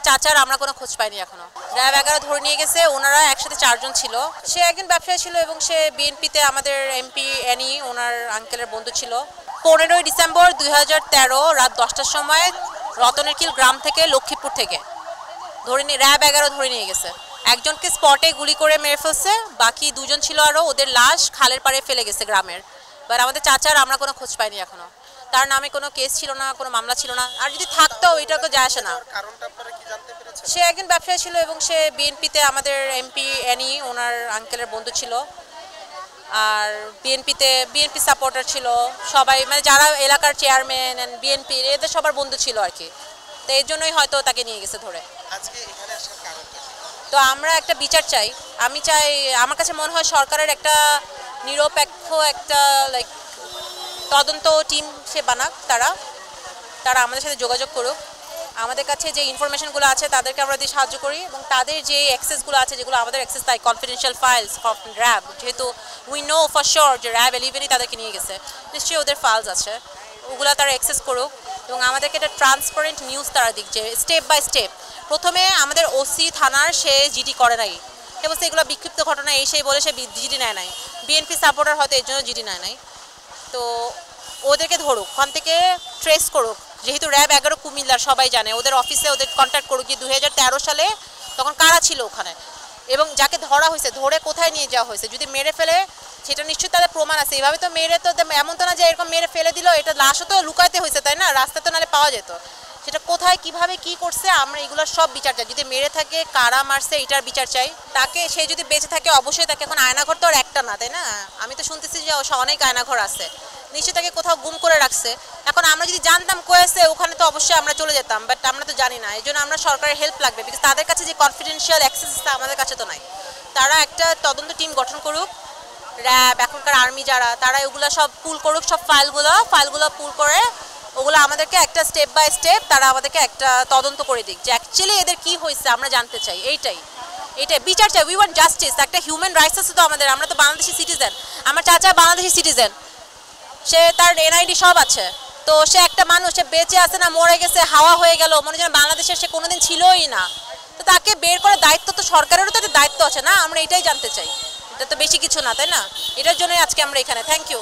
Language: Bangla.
চাচার আমরা কোনো খোঁজ পাইনি এখনো। র্যাব 11 ধরে নিয়ে গেছে, ওনারা একসাথে 4 জন ছিল। সে একজন ব্যবসায়ী ছিল এবং সে বিএনপিতে আমাদের এমপি অ্যানি ওনার আঙ্কেলের বন্ধু ছিল। 15ই ডিসেম্বর 2013 রাত 10টার সময় রতনেরকিল গ্রাম থেকে লক্ষ্মীপুর থেকে র্যাব 11 ধরে নিয়ে গেছে। একজনকে স্পটে গুলি করে মেরে ফেলছে, বাকি 2 জন ছিল আরও, ওদের লাশ খালের পাড়ে ফেলে গেছে গ্রামের। বাট আমাদের চাচার আমরা কোনো খোঁজ পাইনি এখনো। তার নামে কোনো কেস ছিল না, কোনো মামলা ছিল না, আর যদি থাকতো এটা তো যায় আসে না। সে একজন ব্যবসায়ী ছিল এবং সে বিএনপিতে আমাদের এমপি অ্যানি ওনার আঙ্কেলের বন্ধু ছিল। আর বিএনপি সাপোর্টার ছিল সবাই, মানে যারা এলাকার চেয়ারম্যান অ্যান্ড বিএনপি এদের সবার বন্ধু ছিল আর কি। তো এর জন্যই হয়তো তাকে নিয়ে গেছে ধরে। তো আমরা একটা বিচার চাই। আমি চাই, আমার কাছে মনে হয় সরকারের একটা নিরপেক্ষ একটা লাইক তদন্ত টিম সে বানাক, তারা আমাদের সাথে যোগাযোগ করুক। আমাদের কাছে যে ইনফরমেশনগুলো আছে তাদেরকে আমরা দিয়ে সাহায্য করি, এবং তাদের যে অ্যাক্সেসগুলো আছে যেগুলো আমাদের অ্যাক্সেস তাই কনফিডেন্সিয়াল ফাইলস র্যাব, যেহেতু উই নো ফর শিওর যে র্যাব 11ই তাদেরকে নিয়ে গেছে, নিশ্চয়ই ওদের ফাইলস আছে, ওগুলো তারা অ্যাক্সেস করুক এবং আমাদেরকে একটা ট্রান্সপারেন্ট নিউজ তারা দিক, যে স্টেপ বাই স্টেপ। প্রথমে আমাদের ওসি থানার সে জিডি করে নাই, সে বলছে এগুলো বিক্ষিপ্ত ঘটনা এই সেই বলে সে জিডি নেয় নাই। বিএনপি সাপোর্টার হয়তো এর জন্য জিডি নেয় নাই। তো ওদেরকে ধরুক, ওখান থেকে ট্রেস করুক, যেহেতু র্যাব 11 কুমিল্লার সবাই জানে, ওদের অফিসে ওদের কন্ট্যাক্ট করুক যে 2013 সালে তখন কারা ছিল ওখানে, এবং যাকে ধরা হয়েছে ধরে কোথায় নিয়ে যাওয়া হয়েছে। যদি মেরে ফেলে সেটা নিশ্চয়ই তাদের প্রমাণ আছে। এইভাবে তো মেরে তো এমন তো না যে এরকম মেরে ফেলে দিল, এটা লাশও তো লুকাইতে হয়েছে তাই না, রাস্তা তো নাহলে পাওয়া যেত। সেটা কোথায় কিভাবে কি করছে আমরা এগুলোর সব বিচার চাই। যদি মেরে থাকে কারা মারছে এটার বিচার চাই। তাকে সে যদি বেঁচে থাকে অবশ্যই তাকে, এখন আয়নাঘর তো আর একটা না তাই না, আমি তো শুনতেছি যে অনেক আয়নাঘর আছে, নিশ্চয়ই তাকে কোথাও গুম করে রাখছে। এখন আমরা যদি জানতাম কয়েছে ওখানে তো অবশ্যই আমরা চলে যেতাম, বাট আমরা তো জানি না। এই জন্য আমরা সরকারের হেল্প লাগবে, বিকজ তাদের কাছে যে কনফিডেন্সিয়াল অ্যাক্সেস আমাদের কাছে তো নাই। তারা একটা তদন্ত টিম গঠন করুক, র্যাব এখনকার আর্মি যারা, তারা এগুলো সব পুল করুক, সব ফাইলগুলো পুল করে ওগুলো আমাদেরকে একটা স্টেপ বাই স্টেপ তারা আমাদেরকে একটা তদন্ত করে দিক যে অ্যাকচুয়ালি এদের কি হয়েছে আমরা জানতে চাই। এইটাই বিচার চাই। We want justice. একটা হিউম্যান রাইটস আছে তো আমাদের, আমরা তো বাংলাদেশি সিটিজেন। আমার চাচা বাংলাদেশি সিটিজেন, সে তার এনআইডি সব আছে, তো সে একটা মানুষ, সে বেঁচে আছে না মরে গেছে হাওয়া হয়ে গেল, মনে হয় বাংলাদেশের সে কোনোদিন ছিলই না। তো তাকে বের করার দায়িত্ব তো সরকারেরও তো একটা দায়িত্ব আছে না, আমরা এটাই জানতে চাই। এটা তো বেশি কিছু না তাই না, এটার জন্যই আজকে আমরা এখানে। Thank you.